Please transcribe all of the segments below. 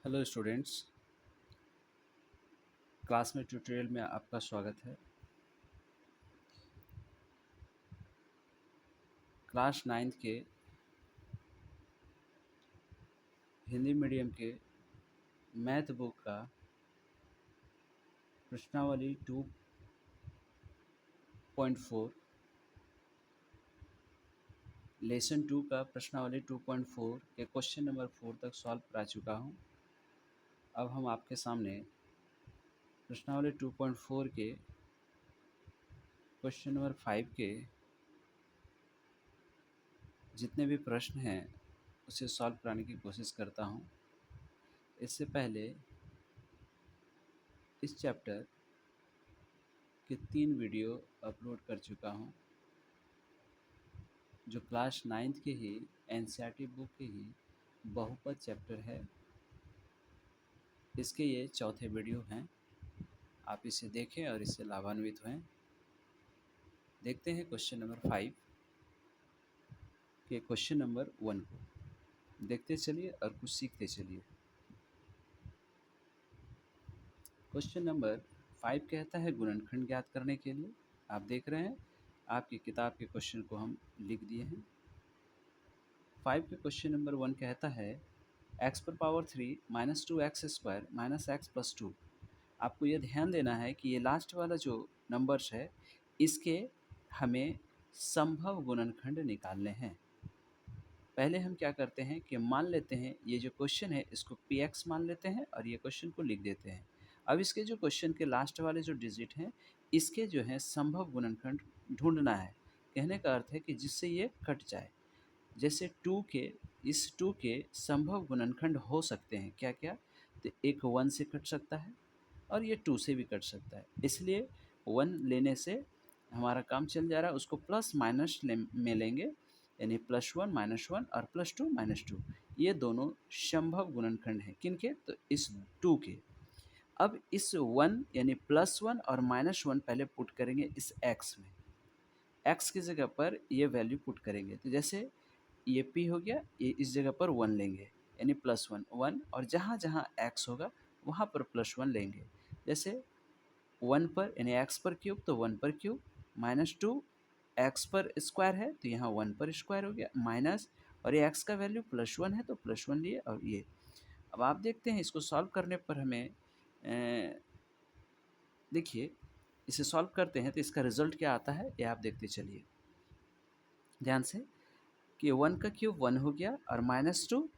Hello students. Class में tutorial में आपका स्वागत है। क्लास नाइन्थ के हिंदी मीडियम के मैथ बुक का प्रश्नावली 2.4 लेसन 2 का प्रश्नावली 2.4 के क्वेश्चन नंबर 4 तक सॉल्व करा चुका हूँ। अब हम आपके सामने प्रश्नावली 2.4 के क्वेश्चन नंबर 5 के जितने भी प्रश्न हैं उसे सॉल्व कराने की कोशिश करता हूँ। इससे पहले इस चैप्टर के 3 वीडियो अपलोड कर चुका हूँ, जो क्लास नाइन्थ के ही एनसीईआरटी बुक के ही बहुपद चैप्टर है। इसके ये चौथे वीडियो हैं। आप इसे देखें और इससे लाभान्वित हों। देखते हैं क्वेश्चन नंबर 5 के क्वेश्चन नंबर 1 को। देखते चलिए और कुछ सीखते चलिए। क्वेश्चन नंबर 5 कहता है गुणनखंड ज्ञात करने के लिए। आप देख रहे हैं आपकी किताब के क्वेश्चन को हम लिख दिए हैं। 5 के क्वेश्चन नंबर 1 कहता है x पर power 3 minus 2x² minus x plus 2। आपको ये ध्यान देना है कि ये लास्ट वाला जो नंबर्स है इसके हमें संभव गुणनखंड निकालने हैं। पहले हम क्या करते हैं कि मान लेते हैं ये जो क्वेश्चन है इसको px मान लेते हैं और ये क्वेश्चन को लिख देते हैं। अब इसके जो क्वेश्चन के लास्ट वाले जो डिजिट हैं इसके जो है संभव गुणनखंड ढूंढना है। कहने का अर्थ है कि जिससे ये कट जाए। जैसे 2 के इस 2 के संभव गुणनखंड हो सकते हैं क्या क्या, तो एक 1 से कट सकता है और ये 2 से भी कट सकता है। इसलिए 1 लेने से हमारा काम चल जा रहा है। उसको प्लस माइनस में लेंगे, यानी +1 -1 और +2 -2। ये दोनों संभव गुणनखंड हैं किनके, तो इस 2 के। अब इस 1 यानी +1 और -1 पहले पुट करेंगे इस x में। x की जगह पर ये वैल्यू पुट करेंगे, तो जैसे ये p हो गया, ये इस जगह पर 1 लेंगे यानी +1 1, और जहाँ जहाँ x होगा वहाँ पर +1 लेंगे। जैसे 1 पर यानी x पर क्यूब तो 1 पर क्यूब, -2 x पर स्क्वायर है तो यहाँ 1 पर स्क्वायर हो गया, माइनस और ये x का वैल्यू +1 है तो +1 लिए। और ये अब आप देखते हैं इसको सॉल्व करने पर हमें देखिए इसे सॉल्व करते हैं तो इसका रिजल्ट क्या आता है ये आप देखते चलिए ध्यान से कि 1 का क्यूब 1 हो गया और -2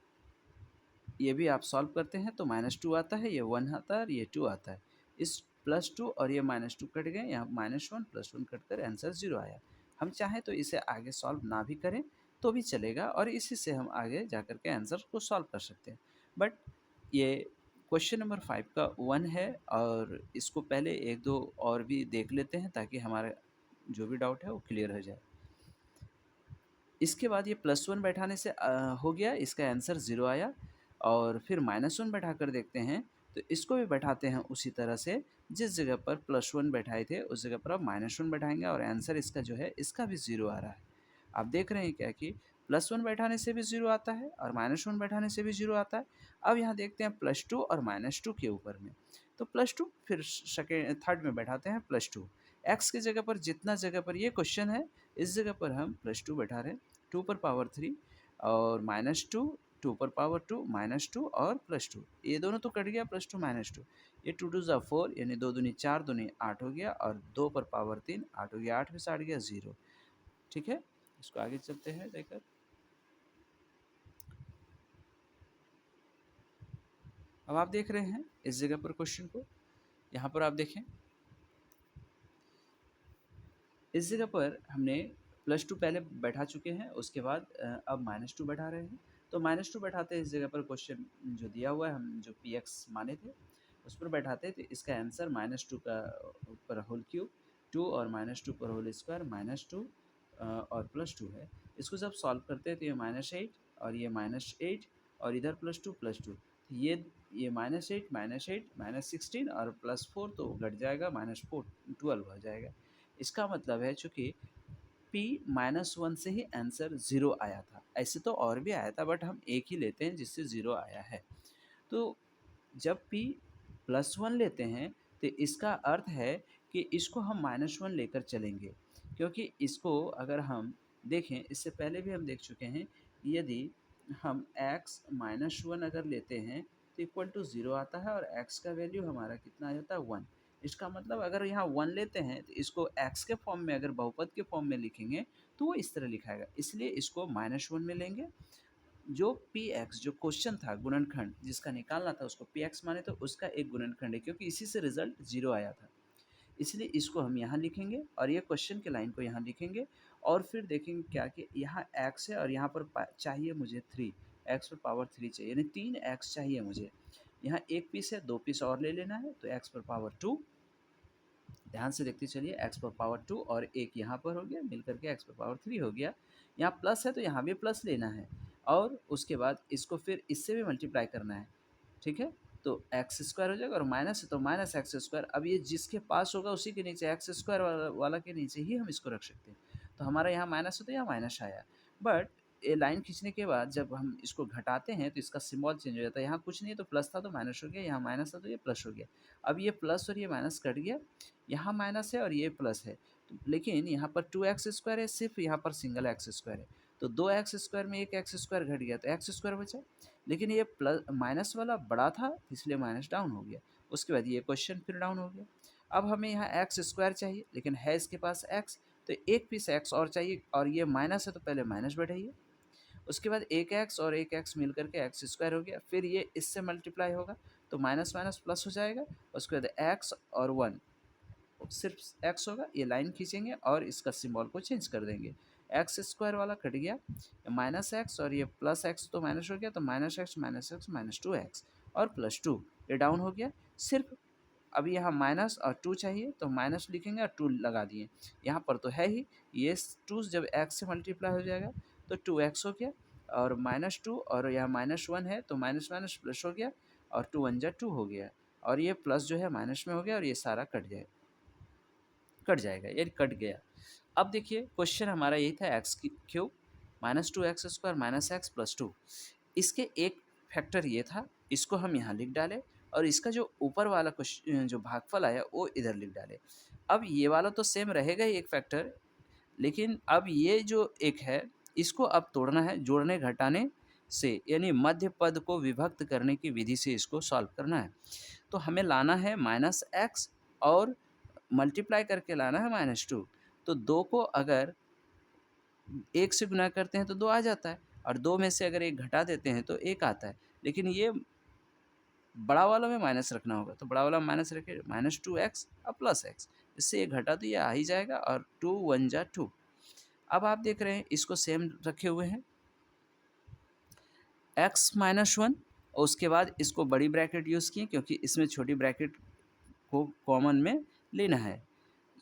ये भी आप सॉल्व करते हैं तो -2 आता है, ये 1 आता है और ये 2 आता है। इस +2 और ये -2 कट गए, यहाँ -1 +1 कट कर आंसर 0 आया। हम चाहें तो इसे आगे सॉल्व ना भी करें तो भी चलेगा और इसी से हम आगे जा कर के आंसर को सॉल्व कर सकते हैं। बट ये क्वेश्चन नंबर 5 का 1 है और इसको पहले 1-2 और भी देख लेते हैं ताकि हमारा जो भी डाउट है वो क्लियर हो जाए। इसके बाद ये +1 बैठाने से हो गया, इसका आंसर 0 आया। और फिर -1 बैठाकर देखते हैं तो इसको भी बैठाते हैं उसी तरह से, जिस जगह पर +1 बैठाए थे उस जगह पर अब -1 बैठाएंगे और आंसर इसका जो है इसका भी 0 आ रहा है। आप देख रहे हैं क्या कि +1 बैठाने से भी 0 आता है और -1 बैठाने से भी 0 आता है। अब यहाँ देखते हैं +2 और -2 के ऊपर में, तो +2 फिर थर्ड में बैठाते हैं +2। x की जगह पर जितना जगह पर ये क्वेश्चन है इस जगह पर हम +2 बैठा रहे हैं। 2 पर पावर 3 और -2, 2 पर पावर 2 -2 और +2, ये दोनों तो कट गया, +2 -2। ये 2 2 ज़ा 4 यानी 2 दूनी 4 दूनी 8 हो गया और 2 पर पावर 3 8 हो गया, 8 में से 8 गया 0। ठीक है, इसको आगे चलते हैं लेकर। अब आप देख रहे हैं इस जगह पर क्वेश्चन को, यहाँ पर आप देखें इस जगह पर हमने +2 पहले बैठा चुके हैं, उसके बाद अब -2 बैठा रहे हैं। तो -2 बैठाते हैं इस जगह पर, क्वेश्चन जो दिया हुआ है हम जो px माने थे उस पर बैठाते हैं तो इसका आंसर -2 का पर होल क्यूब 2 और -2 पर होल स्क्वायर -2 और +2 है। इसको जब सॉल्व करते हैं तो ये -8 और ये -8 और इधर +2 ये -8 -8 -16 और +4 तो घट जाएगा, -4 12 हो जाएगा। इसका मतलब है चूँकि p-1 से ही आंसर 0 आया था। ऐसे तो और भी आया था बट हम एक ही लेते हैं जिससे 0 आया है। तो जब p +1 लेते हैं तो इसका अर्थ है कि इसको हम -1 लेकर चलेंगे, क्योंकि इसको अगर हम देखें, इससे पहले भी हम देख चुके हैं, यदि हम x -1 अगर लेते हैं तो इक्वल टू 0 आता है और x का वैल्यू हमारा कितना आ जाता है 1। इसका मतलब अगर यहाँ 1 लेते हैं तो इसको x के फॉर्म में अगर बहुपद के फॉर्म में लिखेंगे तो वो इस तरह लिखाएगा, इसलिए इसको -1 में लेंगे। जो px जो क्वेश्चन था गुणनखंड जिसका निकालना था उसको px माने तो उसका एक गुणनखंड है, क्योंकि इसी से रिजल्ट 0 आया था, इसलिए इसको हम यहाँ लिखेंगे और ये क्वेश्चन के लाइन को यहाँ लिखेंगे। और फिर देखेंगे क्या कि यहाँ x है और यहाँ पर चाहिए मुझे 3, x पर पावर 3 चाहिए, यानी 3x चाहिए मुझे। यहाँ एक पीस है, 2 पीस और ले लेना है, तो x पर पावर 2, ध्यान से देखते चलिए, x पर पावर 2 और एक यहाँ पर हो गया, मिल करके x पर पावर 3 हो गया। यहाँ प्लस है तो यहाँ भी प्लस लेना है और उसके बाद इसको फिर इससे भी मल्टीप्लाई करना है, ठीक है। तो एक्स स्क्वायर हो जाएगा और माइनस है तो माइनस एक्स स्क्वायर। अब ये जिसके पास होगा उसी के नीचे एक्स स्क्वायर वाला के नीचे ही हम इसको रख सकते हैं। तो हमारा यहाँ माइनस है तो यहाँ माइनस आया, बट ये लाइन खींचने के बाद जब हम इसको घटाते हैं तो इसका सिंबल चेंज हो जाता है। यहाँ कुछ नहीं है तो प्लस था तो माइनस हो गया, यहाँ माइनस था तो ये प्लस हो गया। अब ये प्लस और ये माइनस कट गया, यहाँ माइनस है और ये प्लस है, तो लेकिन यहाँ पर 2x² है, सिर्फ यहाँ पर सिंगल x² है, तो 2x² में एक x² घट गया तो x² बचा। लेकिन ये प्लस माइनस वाला बड़ा था इसलिए माइनस डाउन हो गया। उसके बाद ये क्वेश्चन फिर डाउन हो गया। अब हमें यहाँ x² चाहिए लेकिन है इसके पास x, तो एक पीस x और चाहिए और ये माइनस है तो पहले माइनस बढ़ाइए। उसके बाद एक x और एक x मिल करके x² हो गया, फिर ये इससे मल्टीप्लाई होगा तो माइनस माइनस प्लस हो जाएगा। उसके बाद x और 1 सिर्फ x होगा, ये लाइन खींचेंगे और इसका सिंबल को चेंज कर देंगे। x² वाला कट गया, माइनस एक्स और ये प्लस एक्स तो माइनस हो गया, तो माइनस एक्स -2x और +2, ये डाउन हो गया। सिर्फ अभी यहाँ माइनस और 2 चाहिए तो माइनस लिखेंगे और 2 लगा दिए। यहाँ पर तो है ही, ये 2 जब x से मल्टीप्लाई हो जाएगा तो 2x हो गया और -2 और यहाँ -1 है तो माइनस माइनस प्लस हो गया और 2 1 जा 2 हो गया और ये प्लस जो है माइनस में हो गया और ये सारा कट जाएगा, ये कट गया। अब देखिए क्वेश्चन हमारा यही था x³ -2x² -x + 2। इसके एक फैक्टर ये था, इसको हम यहाँ लिख डालें और इसका जो ऊपर वाला जो भागफल आया वो इधर लिख डालें। अब ये वाला तो सेम रहेगा ही एक फैक्टर, लेकिन अब ये जो एक है इसको अब तोड़ना है जोड़ने घटाने से, यानी मध्य पद को विभक्त करने की विधि से इसको सॉल्व करना है। तो हमें लाना है -x और मल्टीप्लाई करके लाना है -2। तो 2 को अगर 1 से गुना करते हैं तो 2 आ जाता है और 2 में से अगर 1 घटा देते हैं तो 1 आता है। लेकिन ये बड़ा वाला में माइनस रखना होगा, तो बड़ा वाला में माइनस रखे -2x और +x, इससे ये घटा तो ये आ ही जाएगा और 2 1 जा 2। अब आप देख रहे हैं इसको सेम रखे हुए हैं x -1 और उसके बाद इसको बड़ी ब्रैकेट यूज़ किए क्योंकि इसमें छोटी ब्रैकेट को कॉमन में लेना है।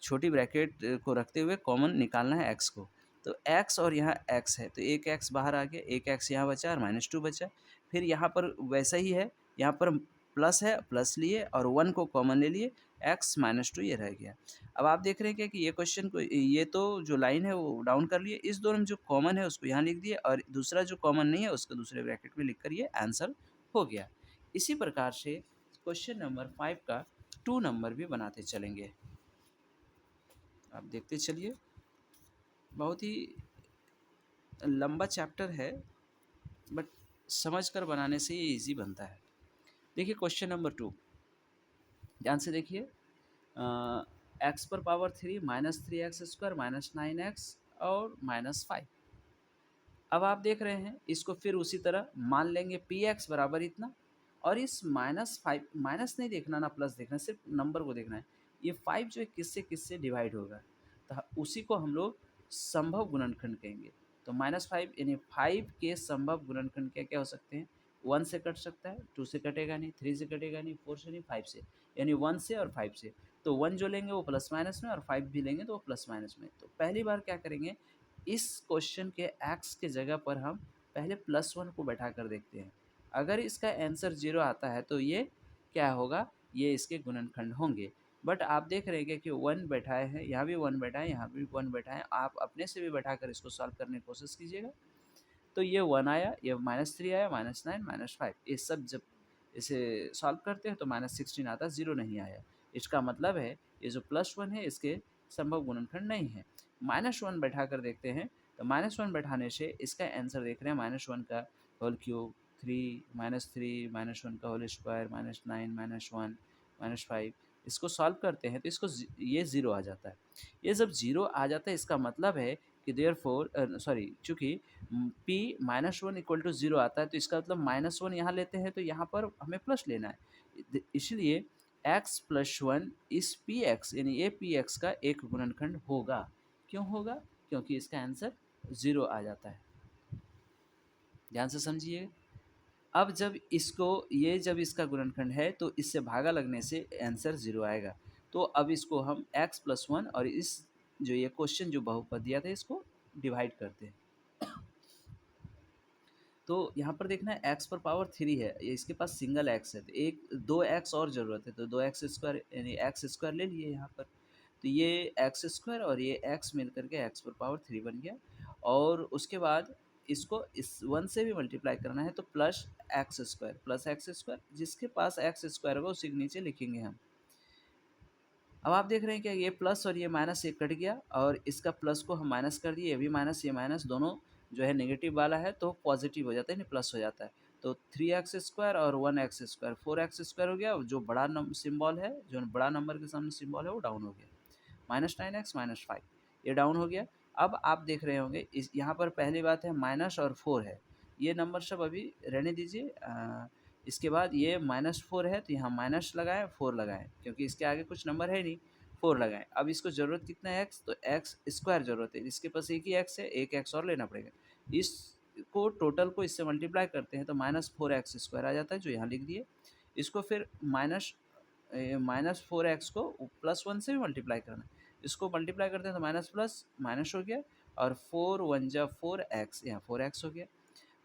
छोटी ब्रैकेट को रखते हुए कॉमन निकालना है x को। तो x और यहाँ x है तो एक x बाहर आ गया, एक x यहाँ बचा और -2 बचा। फिर यहाँ पर वैसा ही है, यहाँ पर प्लस है, प्लस लिए और 1 को कॉमन ले लिए, x -2 ये रह गया। अब आप देख रहे हैं क्या कि ये क्वेश्चन को ये तो जो लाइन है वो डाउन कर लिए, इस दोनों में जो कॉमन है उसको यहाँ लिख दिए और दूसरा जो कॉमन नहीं है उसको दूसरे ब्रैकेट में लिख कर ये आंसर हो गया। इसी प्रकार से क्वेश्चन नंबर 5 का 2 नंबर भी बनाते चलेंगे। आप देखते चलिए, बहुत ही लंबा चैप्टर है बट समझ कर बनाने से ये इजी बनता है। देखिए क्वेश्चन नंबर 2, ध्यान से देखिए। x पर पावर 3 -3x² -9x और -5। अब आप देख रहे हैं इसको फिर उसी तरह मान लेंगे px बराबर इतना और इस -5 माइनस नहीं देखना ना प्लस देखना, सिर्फ नंबर को देखना है। ये 5 जो है किससे किससे डिवाइड होगा तो उसी को हम लोग संभव गुणनखंड कहेंगे। तो -5 यानी 5 के संभव गुणनखंड क्या क्या हो सकते हैं, 1 से कट सकता है, 2 से कटेगा नहीं, 3 से कटेगा नहीं, 4 से नहीं, 5 से, यानी 1 से और 5 से। तो 1 जो लेंगे वो प्लस माइनस में और 5 भी लेंगे तो वो प्लस माइनस में। तो पहली बार क्या करेंगे, इस क्वेश्चन के x के जगह पर हम पहले +1 को बैठा कर देखते हैं। अगर इसका आंसर 0 आता है तो ये क्या होगा, ये इसके गुणनखंड होंगे। बट आप देख रहे हैं कि 1 बैठाए हैं, यहाँ भी 1 बैठा है, यहाँ भी 1 बैठा है। आप अपने से भी बैठा कर इसको सॉल्व करने की कोशिश कीजिएगा। तो ये 1 आया, ये -3 आया, -9 -5, ये सब जब इसे सॉल्व करते हैं तो -16 आता है, 0 नहीं आया। इसका मतलब है ये जो +1 है इसके संभव गुणनखंड नहीं है। -1 बैठाकर देखते हैं, तो -1 बैठाने से इसका आंसर देख रहे हैं -1 का होल क्यूब, 3 -3 -1 का होल स्क्वायर, -9 -1 -5, इसको सॉल्व करते हैं तो इसको ये 0 आ जाता है। ये जब 0 आ जाता है इसका मतलब है कि देयरफॉर सॉरी, चूँकि p -1 इक्वल टू 0 आता है तो इसका मतलब -1 यहाँ लेते हैं तो यहाँ पर हमें प्लस लेना है। इसलिए x + 1 इस px यानी ये px का एक गुणनखंड होगा। क्यों होगा? क्योंकि इसका आंसर 0 आ जाता है। ध्यान से समझिए। अब जब इसका गुणनखंड है तो इससे भागा लगने से आंसर 0 आएगा। तो अब इसको हम x + 1 और इस जो ये क्वेश्चन जो बहुपद दिया था इसको डिवाइड करते हैं। तो यहाँ पर देखना है x पर पावर 3 है, ये इसके पास सिंगल x है, तो एक 2x और ज़रूरत है, तो 2x² यानी x² ले लिए यहाँ पर। तो ये x² और ये x मिल कर के x पर पावर 3 बन गया, और उसके बाद इसको इस 1 से भी मल्टीप्लाई करना है तो +x² जिसके पास x² होगा उसी के नीचे लिखेंगे हम। अब आप देख रहे हैं कि ये प्लस और ये माइनस ये कट गया और इसका प्लस को हम माइनस कर दिए, ये भी माइनस ये माइनस दोनों जो है नेगेटिव वाला है तो पॉजिटिव हो जाता है, नहीं प्लस हो जाता है। तो 3x² और 1x², 4x² हो गया, जो बड़ा सिंबल है, जो बड़ा नंबर के सामने सिंबल है वो डाउन हो गया। -9x -5 ये डाउन हो गया। अब आप देख रहे होंगे इस यहाँ पर पहली बात है माइनस और 4 है, ये नंबर सब अभी रहने दीजिए। इसके बाद ये -4 है तो यहाँ माइनस लगाएं, 4 लगाएं, क्योंकि इसके आगे कुछ नंबर है नहीं, 4 लगाएं। अब इसको ज़रूरत कितना है x, तो x² ज़रूरत है, इसके पास एक ही x है, एक x और लेना पड़ेगा। इसको टोटल को इससे मल्टीप्लाई करते हैं तो -4x² आ जाता है, जो यहाँ लिख दिए। इसको फिर -4x को +1 से भी मल्टीप्लाई करना है, इसको मल्टीप्लाई करते हैं तो माइनस प्लस माइनस हो गया, और 4 1 जा 4x, यहाँ 4x हो गया।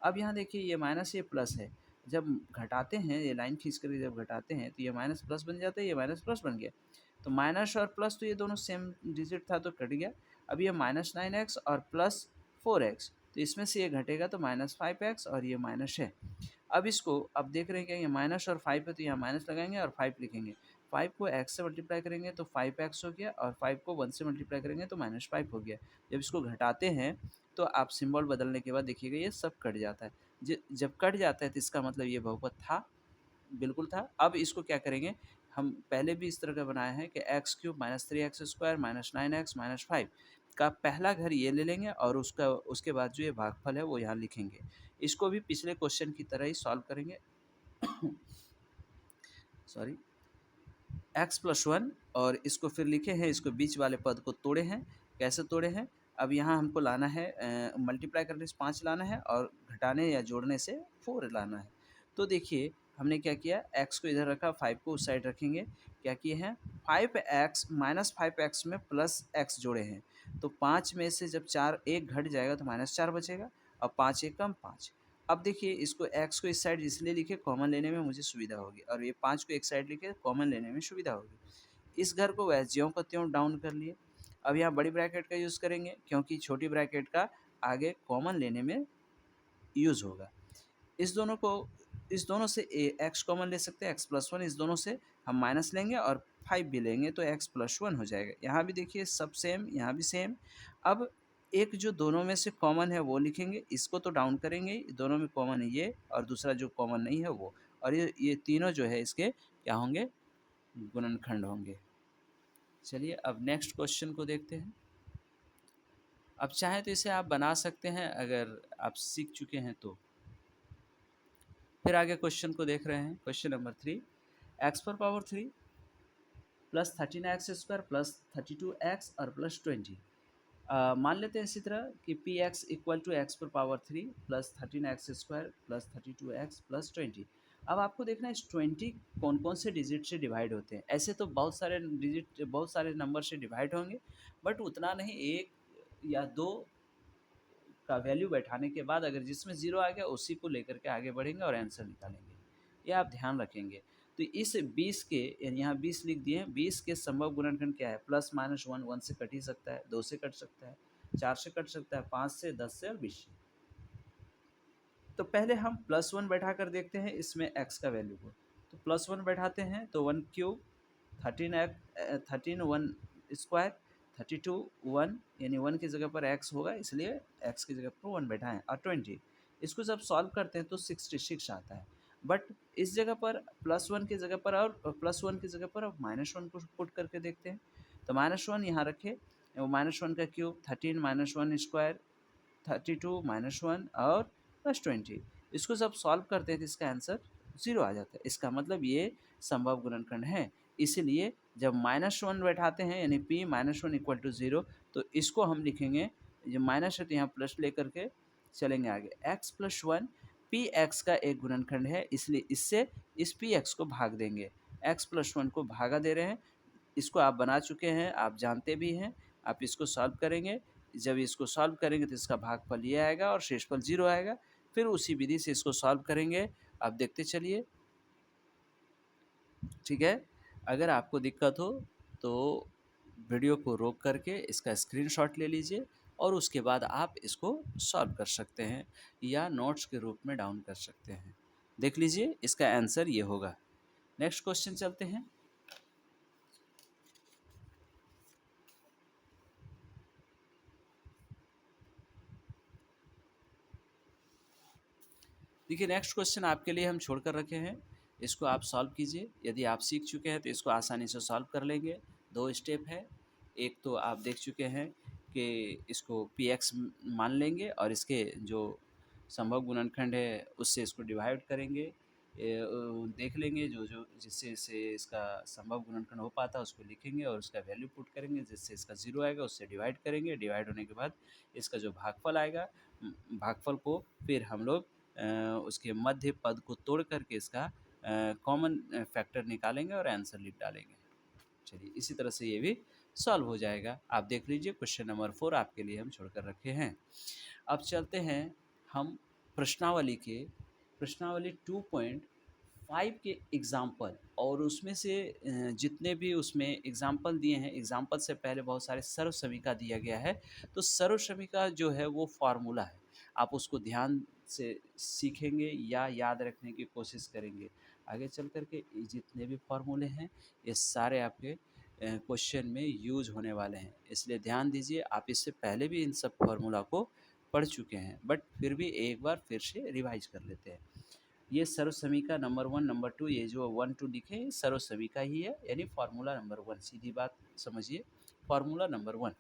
अब यहाँ देखिए ये माइनस ये प्लस है, जब घटाते हैं ये लाइन खींच कर जब घटाते हैं तो ये माइनस प्लस बन जाता है, ये माइनस प्लस बन गया। तो माइनस और प्लस तो ये दोनों सेम डिजिट था तो कट गया। अब ये -9x और +4x, तो इसमें से ये घटेगा तो -5x और ये माइनस है। अब इसको अब देख रहे हैं कि ये माइनस और 5 है तो यहाँ माइनस लगाएंगे और 5 लिखेंगे। 5 को x से मल्टीप्लाई करेंगे तो 5x हो गया, और 5 को 1 से मल्टीप्लाई करेंगे तो -5 हो गया। जब इसको घटाते हैं तो आप सिंबल बदलने के बाद देखिएगा ये सब कट जाता है। जब कट जाता है तो इसका मतलब ये बहुपद था, बिल्कुल था। अब इसको क्या करेंगे, हम पहले भी इस तरह का बनाए हैं कि x³ -3x² -9x -5 का पहला घर ये ले लेंगे और उसके बाद जो ये भागफल है वो यहाँ लिखेंगे। इसको भी पिछले क्वेश्चन की तरह ही सॉल्व करेंगे। सॉरी, x + 1 और इसको फिर लिखे हैं, इसको बीच वाले पद को तोड़े हैं। कैसे तोड़े हैं? अब यहाँ हमको लाना है मल्टीप्लाई करने से 5 लाना है और घटाने या जोड़ने से 4 लाना है। तो देखिए हमने क्या किया, x को इधर रखा, 5 को उस साइड रखेंगे। क्या किए हैं, 5x -5x में +x जोड़े हैं। तो 5 में से जब 4 1 घट जाएगा तो -4 बचेगा, और 5 1 कम 5। अब देखिए इसको x को इस साइड इसलिए लिखे कॉमन लेने में मुझे सुविधा होगी, और ये 5 को एक साइड लिखे कॉमन लेने में सुविधा होगी। इस घर को वैसे ज्यों का त्यों डाउन कर लिए। अब यहाँ बड़ी ब्रैकेट का यूज़ करेंगे क्योंकि छोटी ब्रैकेट का आगे कॉमन लेने में यूज़ होगा। इस दोनों को इस दोनों से x कॉमन ले सकते हैं, x + 1, इस दोनों से हम माइनस लेंगे और 5 भी लेंगे तो x + 1 हो जाएगा। यहाँ भी देखिए सब सेम, यहाँ भी सेम। अब एक जो दोनों में से कॉमन है वो लिखेंगे, इसको तो डाउन करेंगे ही, दोनों में कॉमन है ये, और दूसरा जो कॉमन नहीं है वो, और ये तीनों जो है इसके क्या होंगे, गुणनखंड होंगे। चलिए अब नेक्स्ट क्वेश्चन को देखते हैं। अब चाहें तो इसे आप बना सकते हैं अगर आप सीख चुके हैं तो। फिर आगे क्वेश्चन को देख रहे हैं, question number 3, x⁴ plus 13x² plus 32x और प्लस 20। मान लेते हैं इसी तरह कि px equal to x⁴ plus 13x² plus 32x plus 20। अब आपको देखना है इस 20 कौन कौन से डिजिट से डिवाइड होते हैं। ऐसे तो बहुत सारे नंबर से डिवाइड होंगे, बट उतना नहीं, एक या दो का वैल्यू बैठाने के बाद अगर जिसमें 0 आ गया उसी को लेकर के आगे बढ़ेंगे और आंसर निकालेंगे। ये आप ध्यान रखेंगे। तो इस 20 के, यानी यहाँ 20 लिख दिए हैं, 20 के संभव गुणनखंड क्या है, +-1 1 से कट ही सकता है, 2 से कट सकता है, 4 से कट सकता है, 5 से, 10 से और 20 से। तो पहले हम +1 बैठा कर देखते हैं इसमें x का वैल्यू को। +1 बैठाते हैं तो 1 क्यूब 13 1 स्क्वायर 32 1 यानी 1 की जगह पर x होगा, इसलिए x की जगह पर 1 बैठाएं और 20। इसको जब सॉल्व करते हैं तो 66 आता है। बट इस जगह पर +1 की जगह पर और +1 की जगह पर अब -1 को पुट करके देखते हैं। तो -1 यहाँ रखे, -1 का क्यूब 13 -1 स्क्वायर 32 -1 और +20। इसको जब सॉल्व करते हैं तो इसका आंसर 0 आ जाता है। इसका मतलब ये संभव गुणनखंड है। इसीलिए जब -1 बैठाते हैं यानी p -1 = 0, तो इसको हम लिखेंगे, जो माइनस है तो यहाँ प्लस लेकर के चलेंगे आगे। x + 1 px का एक गुणनखंड है, इसलिए इससे इस px को भाग देंगे। x + 1 को भागा दे रहे हैं। इसको आप बना चुके हैं, आप जानते भी हैं। आप इसको सॉल्व करेंगे, जब इसको सॉल्व करेंगे तो इसका भागफल ये आएगा और शेषफल 0 आएगा। फिर उसी विधि से इसको सॉल्व करेंगे। आप देखते चलिए, ठीक है। अगर आपको दिक्कत हो तो वीडियो को रोक करके इसका स्क्रीनशॉट ले लीजिए और उसके बाद आप इसको सॉल्व कर सकते हैं या नोट्स के रूप में डाउन कर सकते हैं। देख लीजिए, इसका आंसर ये होगा। नेक्स्ट क्वेश्चन चलते हैं। देखिए, नेक्स्ट क्वेश्चन आपके लिए हम छोड़ कर रखे हैं, इसको आप सॉल्व कीजिए। यदि आप सीख चुके हैं तो इसको आसानी से सॉल्व कर लेंगे। 2 स्टेप है। एक तो आप देख चुके हैं कि इसको px मान लेंगे और इसके जो संभव गुणनखंड है उससे इसको डिवाइड करेंगे। देख लेंगे जो जो जिससे से इसका संभव गुणनखंड हो पाता है उसको लिखेंगे और उसका वैल्यू पुट करेंगे, जिससे इसका 0 आएगा उससे डिवाइड करेंगे। डिवाइड होने के बाद इसका जो भागफल आएगा, भागफल को फिर हम लोग उसके मध्य पद को तोड़ करके इसका कॉमन फैक्टर निकालेंगे और आंसर लिख डालेंगे। चलिए, इसी तरह से ये भी सॉल्व हो जाएगा। आप देख लीजिए, क्वेश्चन नंबर 4 आपके लिए हम छोड़कर रखे हैं। अब चलते हैं हम प्रश्नावली 2.5 के एग्ज़ाम्पल, और उसमें से जितने भी उसमें एग्ज़ाम्पल दिए हैं, एग्ज़ाम्पल से पहले बहुत सारे सर्वसमीका दिया गया है। तो सर्वसमीका जो है वो फार्मूला है, आप उसको ध्यान से सीखेंगे या याद रखने की कोशिश करेंगे। आगे चल कर के ये जितने भी फार्मूले हैं ये सारे आपके क्वेश्चन में यूज होने वाले हैं, इसलिए ध्यान दीजिए। आप इससे पहले भी इन सब फार्मूला को पढ़ चुके हैं, बट फिर भी एक बार फिर से रिवाइज कर लेते हैं। ये सर्वसमीका नंबर 1 नंबर 2, ये जो 1 2 लिखे हैं सर्वसमीका ही है, यानी फार्मूला नंबर 1। सीधी बात समझिए, फार्मूला नंबर 1।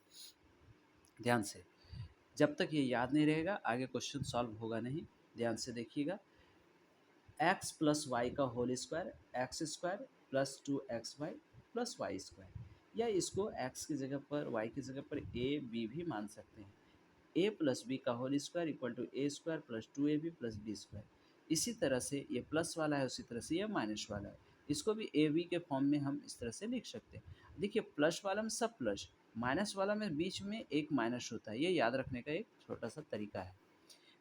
ध्यान से, जब तक ये याद नहीं रहेगा आगे क्वेश्चन सॉल्व होगा नहीं। ध्यान से देखिएगा। x + y का whole square x² + 2xy + y², या इसको x की जगह पर y की जगह पर a b भी मान सकते हैं। a + b का whole square = a² + 2ab + b²। इसी तरह से ये प्लस वाला है, उसी तरह से ये माइनस वाला है, इसको भी ए बी के फॉर्म में हम इस तरह से लिख सकते हैं। देखिए, प्लस वाला में सब प्लस, माइनस वाला में बीच में एक माइनस होता है, ये याद रखने का एक छोटा सा तरीका है।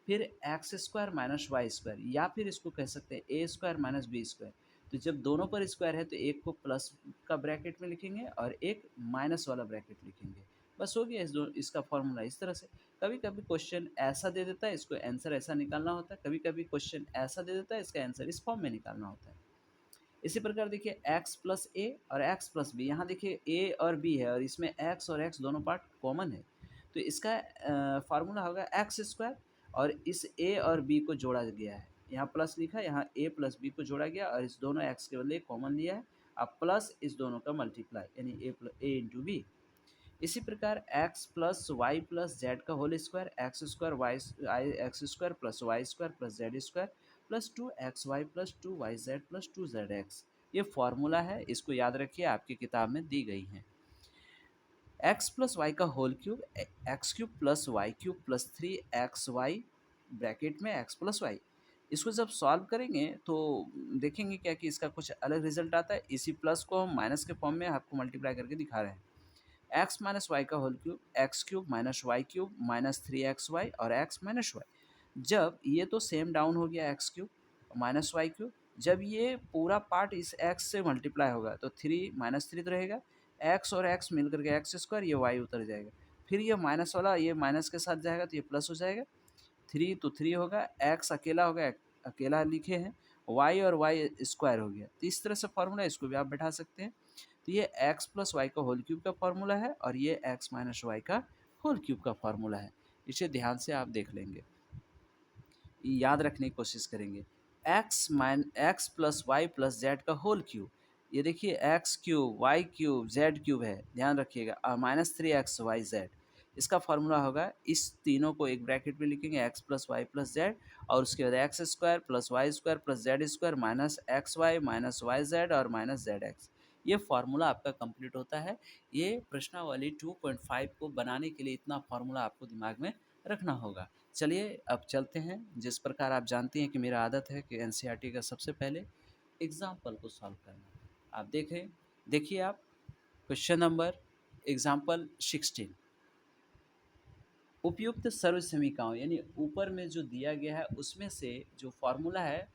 फिर x² - y², या फिर इसको कह सकते हैं a² - b²। तो जब दोनों पर स्क्वायर है तो एक को प्लस का ब्रैकेट में लिखेंगे और एक माइनस वाला ब्रैकेट लिखेंगे। बस हो गया इसका फॉर्मूला इस तरह से। कभी कभी क्वेश्चन ऐसा दे देता है, इसको आंसर ऐसा निकालना होता है। कभी कभी क्वेश्चन ऐसा दे देता है, इसका आंसर इस फॉर्म में निकालना होता है। इसी प्रकार देखिए, x + a और x + b, यहाँ देखिए a और b है और इसमें x और x दोनों पार्ट कॉमन है, तो इसका फार्मूला होगा x² और इस a और b को जोड़ा गया है। यहाँ प्लस लिखा है, यहाँ a + b को जोड़ा गया और इस दोनों x के बदले कॉमन लिया है। अब प्लस इस दोनों का मल्टीप्लाई, यानी a × b। इसी प्रकार x + y + z का whole square x² x² + y² + z² + 2xy + 2yz + 2zx, ये फार्मूला है, इसको याद रखिए, आपकी किताब में दी गई हैं। x + y का whole cube x³ + y³ + 3xy bracket में x + y। इसको जब सॉल्व करेंगे तो देखेंगे क्या कि इसका कुछ अलग रिजल्ट आता है। इसी प्लस को हम माइनस के फॉर्म में आपको मल्टीप्लाई करके दिखा रहे हैं। x - y का whole cube x³ - y³ - 3xy और x - y। जब ये तो सेम डाउन हो गया x³ - y³, जब ये पूरा पार्ट इस x से मल्टीप्लाई होगा तो 3 -3 तो रहेगा, x और x मिल करके x², ये y उतर जाएगा। फिर ये माइनस वाला ये माइनस के साथ जाएगा तो ये प्लस हो जाएगा। 3 तो 3 होगा, x अकेला होगा, अकेला लिखे हैं, वाई और वाई स्क्वायर हो गया। तो इस तरह से फार्मूला इसको भी आप बैठा सकते हैं। तो ये एक्स प्लस वाई का होल क्यूब का फार्मूला है और ये एक्स माइनस वाई का होल क्यूब का फार्मूला है। इसे ध्यान से आप देख लेंगे, याद रखने की कोशिश करेंगे। X plus y plus z का होल क्यूब, ये देखिए x cube y cube z cube है, ध्यान रखिएगा, और माइनस 3xy z, इसका फार्मूला होगा, इस तीनों को एक ब्रैकेट में लिखेंगे, x plus y plus z, और उसके बाद x square plus y square plus z square minus x y minus y z और माइनस जेड एक्स। ये फार्मूला आपका कंप्लीट होता है। ये प्रश्नावली 2.5 को बनाने के लिए इतना फार्मूला आपको दिमाग में रखना होगा। चलिए अब चलते हैं। जिस प्रकार आप जानते हैं कि मेरा आदत है कि एनसीईआरटी का सबसे पहले एग्जाम्पल को सॉल्व करना। आप देखें, देखिए आप क्वेश्चन नंबर एग्जाम्पल 16, उपयुक्त सर्व समीकरणों, यानी ऊपर में जो दिया गया है उसमें से जो फार्मूला है,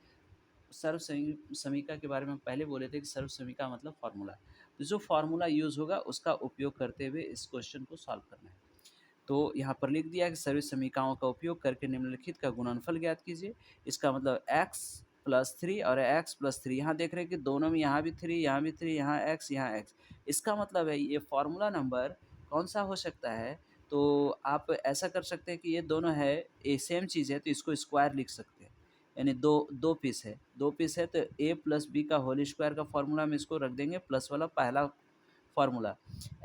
सर्व समीकरण के बारे में पहले बोले थे कि सर्व समीकरण मतलब फार्मूला, तो जो फार्मूला यूज़ होगा उसका उपयोग करते हुए इस क्वेश्चन को सॉल्व करना है। तो यहाँ पर लिख दिया कि सभी समीकरणों का उपयोग करके निम्नलिखित का गुणनफल ज्ञात कीजिए। इसका मतलब x प्लस 3 और x प्लस 3, यहाँ देख रहे हैं कि दोनों में यहाँ भी 3, यहाँ भी 3, यहाँ x, यहाँ x। इसका मतलब है ये फार्मूला नंबर कौन सा हो सकता है, तो आप ऐसा कर सकते हैं कि ये दोनों है, ये सेम चीज़ है तो इसको स्क्वायर लिख सकते हैं, यानी दो दो पीस है, दो पीस है तो a प्लस बी का होल स्क्वायर का फार्मूला में इसको रख देंगे, प्लस वाला पहला formula,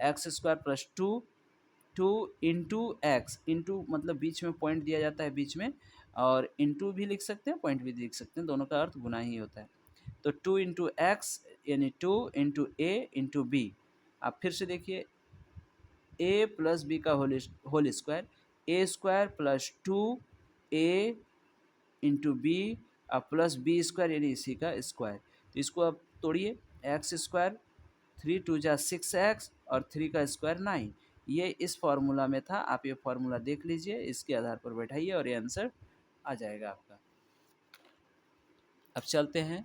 x square plus 2 into x, into मतलब बीच में पॉइंट दिया जाता है बीच में, और इंटू भी लिख सकते हैं, पॉइंट भी लिख सकते हैं, दोनों का अर्थ गुना ही होता है। तो 2 इंटू एक्स यानी 2 इंटू ए इंटू बी। आप फिर से देखिए, ए प्लस बी का whole square, A square plus 2 A into B plus B square यानी इसी का स्क्वायर। तो इसको अब तोड़िए, एक्स स्क्वायर 3 × 2 = 6x और 3 का स्क्वायर 9, ये इस फार्मूला में था। आप ये फार्मूला देख लीजिए, इसके आधार पर बैठाइए और ये आंसर आ जाएगा आपका। अब चलते हैं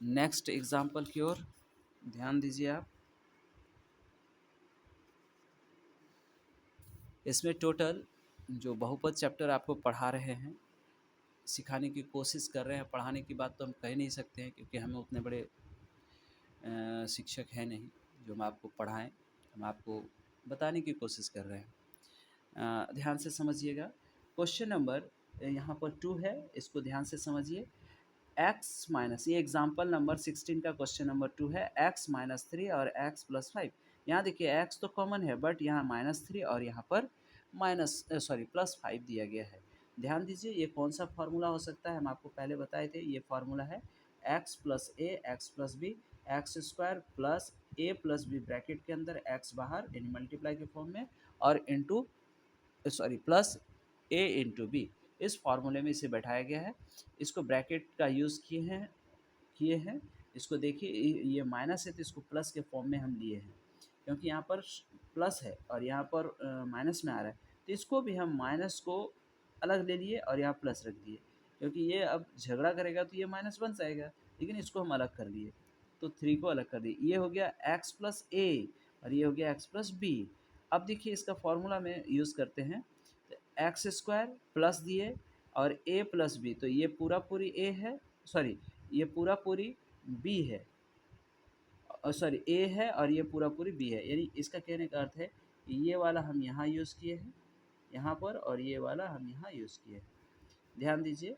नेक्स्ट एग्जाम्पल की ओर, ध्यान दीजिए आप। इसमें टोटल जो बहुपद चैप्टर आपको पढ़ा रहे हैं, सिखाने की कोशिश कर रहे हैं, पढ़ाने की बात तो हम कह नहीं सकते हैं क्योंकि हमें उतने बड़े शिक्षक हैं नहीं जो हम आपको पढ़ाएं, हम आपको बताने की कोशिश कर रहे हैं। ध्यान से समझिएगा। क्वेश्चन नंबर यहाँ पर 2 है, इसको ध्यान से समझिए। x माइनस, ये एग्जाम्पल नंबर 16 का क्वेश्चन नंबर 2 है, x माइनस 3 और x प्लस 5। यहाँ देखिए x तो कॉमन है बट यहाँ माइनस 3 और यहाँ पर प्लस 5 दिया गया है। ध्यान दीजिए, ये कौन सा फार्मूला हो सकता है, हम आपको पहले बताए थे, ये फार्मूला है x plus A X plus B, X square plus A plus B bracket के अंदर x बाहर यानी मल्टीप्लाई के फॉर्म में, और इंटू प्लस ए इंटू बी, इस फार्मूले में इसे बैठाया गया है। इसको ब्रैकेट का यूज़ किए हैं। इसको देखिए, ये माइनस है तो इसको प्लस के फॉर्म में हम लिए हैं, क्योंकि यहाँ पर प्लस है और यहाँ पर माइनस में आ रहा है, तो इसको भी हम माइनस को अलग ले लिए और यहाँ प्लस रख दिए, क्योंकि ये अब झगड़ा करेगा तो ये माइनस बन जाएगा, लेकिन इसको हम अलग कर लिए, तो 3 को अलग कर दिए। ये हो गया एक्स प्लस ए और ये हो गया एक्स प्लस बी। अब देखिए इसका फॉर्मूला में यूज़ करते हैं, तो एक्स स्क्वायर प्लस दिए और ए प्लस बी, तो ये पूरा पूरी ए है, ये पूरा पूरी बी है, ए है और ये पूरा पूरी बी है, यानी इसका कहने का अर्थ है कि ये वाला हम यहाँ यूज़ किए हैं यहाँ पर, और ये वाला हम यहाँ यूज़ किए हैं। ध्यान दीजिए,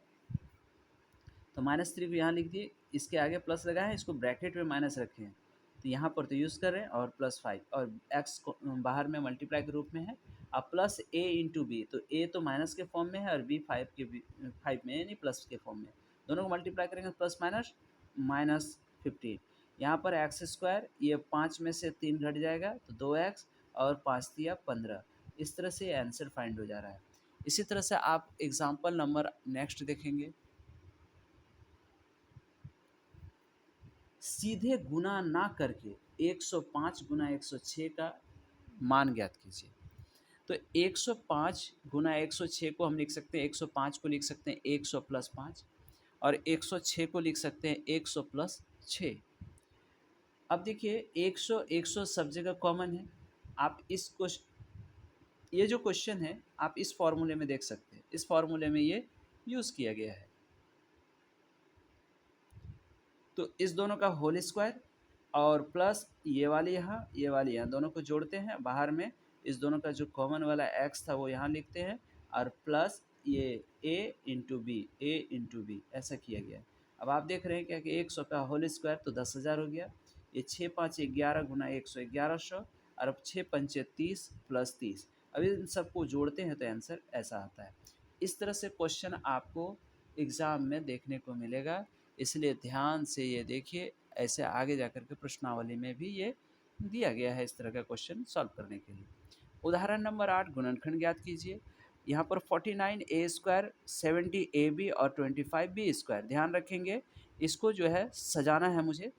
तो -3 को यहाँ लिख दिए, इसके आगे प्लस लगाए हैं, इसको ब्रैकेट में माइनस रखे हैं, तो यहाँ पर तो यूज़ कर रहे हैं, और +5 और एक्स को बाहर में मल्टीप्लाई के रूप में है। अब प्लस ए इंटू बी, तो ए तो माइनस के फॉर्म में है और बी 5 में यानी प्लस के फॉर्म में, दोनों को मल्टीप्लाई करेंगे प्लस माइनस -15। यहाँ पर एक्स स्क्वायर, ये 5 में से 3 घट जाएगा तो 2x और 5 दिया 15। इस तरह से आंसर फाइंड हो जा रहा है। इसी तरह से आप एग्जाम्पल नंबर नेक्स्ट देखेंगे, सीधे गुना ना करके 105 गुना 106 का मान ज्ञात कीजिए। तो 105 गुना 106 को हम लिख सकते हैं, 105 को लिख सकते हैं 100 प्लस 5, और 106 को लिख सकते हैं 100 प्लस 6। अब देखिए 100 सब जगह कॉमन है। आप इस क्वेश्चन, ये जो क्वेश्चन है आप इस फॉर्मूले में देख सकते हैं, इस फॉर्मूले में ये यूज़ किया गया है। तो इस दोनों का होल स्क्वायर और प्लस ये वाली यहाँ दोनों को जोड़ते हैं बाहर में। इस दोनों का जो कॉमन वाला x था वो यहाँ लिखते हैं और प्लस ये a इंटू बी ऐसा किया गया है। अब आप देख रहे हैं क्या कि 100 का होल स्क्वायर तो 10,000 हो गया। ये 6 5 11 गुना 100 1100 और अब 6 पंचे 30 प्लस 30। अब इन सबको जोड़ते हैं तो आंसर ऐसा आता है। इस तरह से क्वेश्चन आपको एग्ज़ाम में देखने को मिलेगा, इसलिए ध्यान से ये देखिए। ऐसे आगे जाकर के प्रश्नावली में भी ये दिया गया है इस तरह का क्वेश्चन सॉल्व करने के लिए। उदाहरण नंबर 8 गुणनखंड ज्ञात कीजिए। यहाँ पर 49 ए स्क्वायर 70 ए बी और 25 बी स्क्वायर। ध्यान रखेंगे इसको जो है सजाना है मुझे।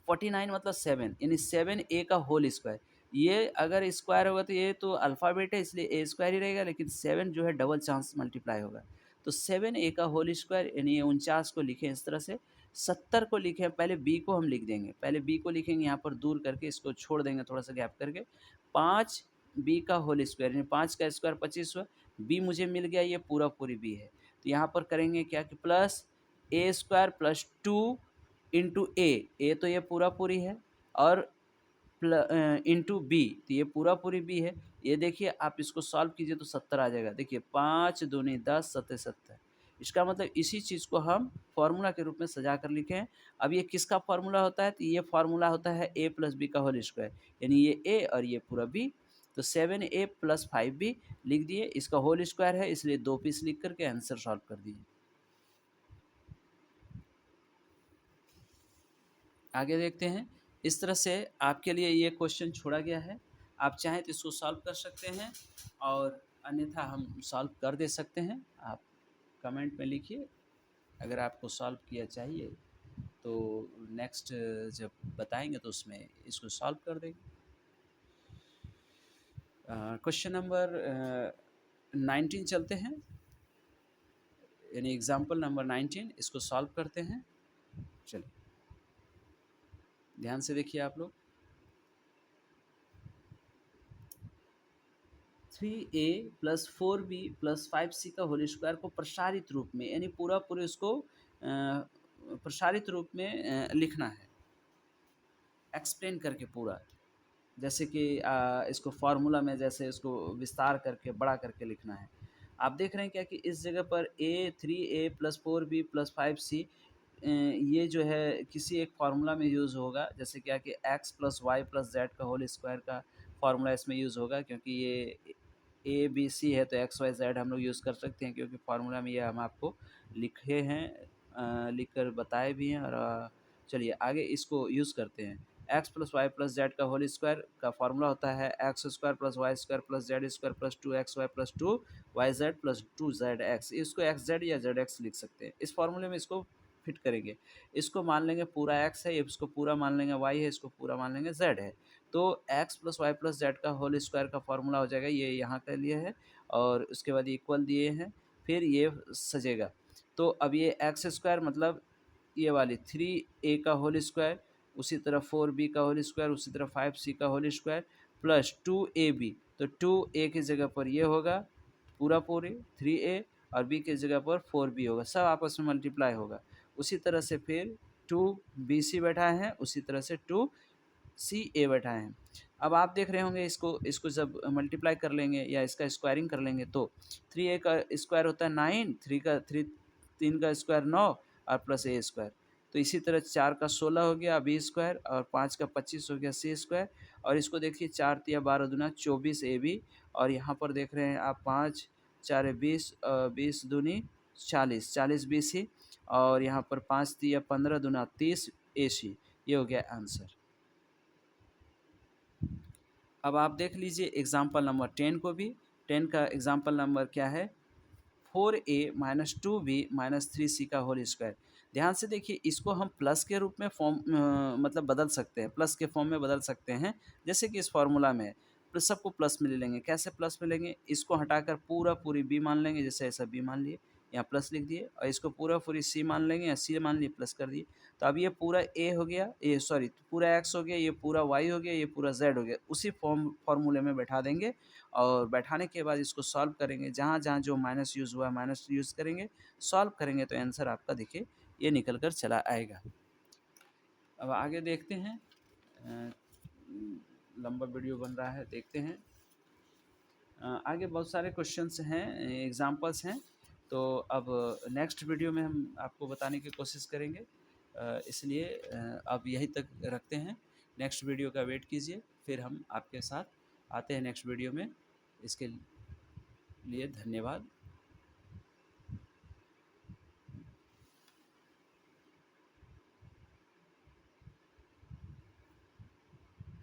49 मतलब 7 यानी 7 ए का होल स्क्वायर। ये अगर स्क्वायर होगा तो ये तो अल्फ़ाबेट है इसलिए ए स्क्वायर ही रहेगा, लेकिन 7 जो है डबल चांस मल्टीप्लाई होगा। तो 7 ए का होल स्क्वायर यानी 49 को लिखें इस तरह से। 70 को लिखें, पहले बी को हम लिख देंगे, पहले बी को लिखेंगे यहाँ पर दूर करके, इसको छोड़ देंगे थोड़ा सा गैप करके। 5 बी का होल स्क्वायर यानी 5 का स्क्वायर 25 हुआ। बी मुझे मिल गया, ये पूरा पूरी बी है। तो यहाँ पर करेंगे क्या कि प्लस ए स्क्वायर प्लस 2 इंटू ए तो ये पूरा पूरी है और इंटू बी तो ये पूरा पूरी बी है। ये देखिए आप इसको सॉल्व कीजिए तो 70 आ जाएगा। देखिए 5 दूनी 10 सत्ते 70। इसका मतलब इसी चीज़ को हम फार्मूला के रूप में सजा कर लिखें। अब ये किसका फार्मूला होता है, तो ये फार्मूला होता है ए प्लस बी का होल स्क्वायर यानी ये ए और ये पूरा बी। तो 7a प्लस 5b लिख दिए, इसका होल स्क्वायर है इसलिए 2 पीस लिख करके आंसर सॉल्व कर दिए। आगे देखते हैं। इस तरह से आपके लिए ये क्वेश्चन छोड़ा गया है। आप चाहें तो इसको सॉल्व कर सकते हैं और अन्यथा हम सॉल्व कर दे सकते हैं। आप कमेंट में लिखिए अगर आपको सॉल्व किया चाहिए, तो नेक्स्ट जब बताएंगे तो उसमें इसको सॉल्व कर देंगे। क्वेश्चन नंबर 19 चलते हैं, यानी एग्जाम्पल नंबर 19 इसको सॉल्व करते हैं। चलिए ध्यान से देखिए आप लोग। 3a plus 4b plus 5c का होल स्क्वायर को प्रसारित रूप में यानी पूरा पूरे उसको प्रसारित रूप में लिखना है, एक्सप्लेन करके पूरा। जैसे कि इसको फार्मूला में जैसे इसको विस्तार करके बड़ा करके लिखना है। आप देख रहे हैं क्या कि इस जगह पर a 3a plus 4b plus 5c ये जो है किसी एक फार्मूला में यूज़ होगा। जैसे क्या कि x plus y plus z का होल स्क्वायर का फार्मूला इसमें यूज़ होगा, क्योंकि ये ए बी सी है तो एक्स वाई जेड हम लोग यूज़ कर सकते हैं, क्योंकि फार्मूला में ये हम आपको लिखे हैं, लिख कर बताए भी हैं। और चलिए आगे इसको यूज़ करते हैं। X plus y plus z का होल स्क्वायर का फार्मूला होता है x square plus y square plus z square plus 2xy plus 2yz plus 2zx। इसको एक्स जेड या जेड एक्स लिख सकते हैं। इस फार्मूले में इसको फिट करेंगे। इसको मान लेंगे पूरा x है, इसको पूरा मान लेंगे y है, इसको पूरा मान लेंगे z है। तो x plus y plus z का होल स्क्वायर का फार्मूला हो जाएगा, ये यहाँ के लिए है और उसके बाद इक्वल दिए हैं, फिर ये सजेगा। तो अब ये एक्स स्क्वायर मतलब ये वाली 3a का होल स्क्वायर, उसी तरह 4b का होल स्क्वायर, उसी तरह 5c का होल स्क्वायर प्लस 2ab। तो 2a की जगह पर ये होगा पूरा पूरी 3a और b की जगह पर 4b होगा, सब आपस में मल्टीप्लाई होगा। उसी तरह से फिर 2bc बैठा है, उसी तरह से 2ca बैठा है। अब आप देख रहे होंगे इसको इसको जब मल्टीप्लाई कर लेंगे या इसका स्क्वायरिंग कर लेंगे तो 3a का स्क्वायर होता है 9, 3 का स्क्वायर 9 और प्लस a स्क्वायर। तो इसी तरह 4 का 16 हो गया बी स्क्वायर और 5 का 25 हो गया सी स्क्वायर। और इसको देखिए 4 तिया 12 दूना 24 ए बी, और यहाँ पर देख रहे हैं आप 5 4 20 20 दूनी 40 40 बी सी, और यहाँ पर 5 तिया 15 दूना 30 ए सी। ये हो गया आंसर। अब आप देख लीजिए एग्जाम्पल नंबर 10 को भी। 10 का एग्जाम्पल नंबर क्या है, 4a minus 2b minus 3c का होल स्क्वायर। ध्यान से देखिए इसको हम प्लस के रूप में फॉर्म मतलब बदल सकते हैं, प्लस के फॉर्म में बदल सकते हैं। जैसे कि इस फार्मूला में प्लस सबको प्लस में ले लेंगे। कैसे प्लस में लेंगे, इसको हटाकर पूरा पूरी b मान लेंगे, जैसे ऐसा b मान लिए यहाँ प्लस लिख दिए, और इसको पूरा पूरी c मान लेंगे या c मान लिए प्लस कर दिए। तो अब ये पूरा a हो गया, ये सॉरी पूरा x हो गया, ये पूरा y हो गया, ये पूरा z हो गया। उसी फार्मूले में बैठा देंगे और बैठाने के बाद इसको सॉल्व करेंगे। जहाँ जहाँ जो माइनस यूज़ हुआ है माइनस यूज़ करेंगे, सॉल्व करेंगे तो आंसर आपका देखिए ये निकल कर चला आएगा। अब आगे देखते हैं। अ, लंबा वीडियो बन रहा है, देखते हैं। आगे बहुत सारे क्वेश्चंस हैं, एग्जांपल्स हैं। तो अब नेक्स्ट वीडियो में हम आपको बताने की कोशिश करेंगे। इसलिए अब यहीं तक रखते हैं। नेक्स्ट वीडियो का वेट कीजिए, फिर हम आपके साथ आते हैं नेक्स्ट वीडियो में। इसके लिए धन्यवाद।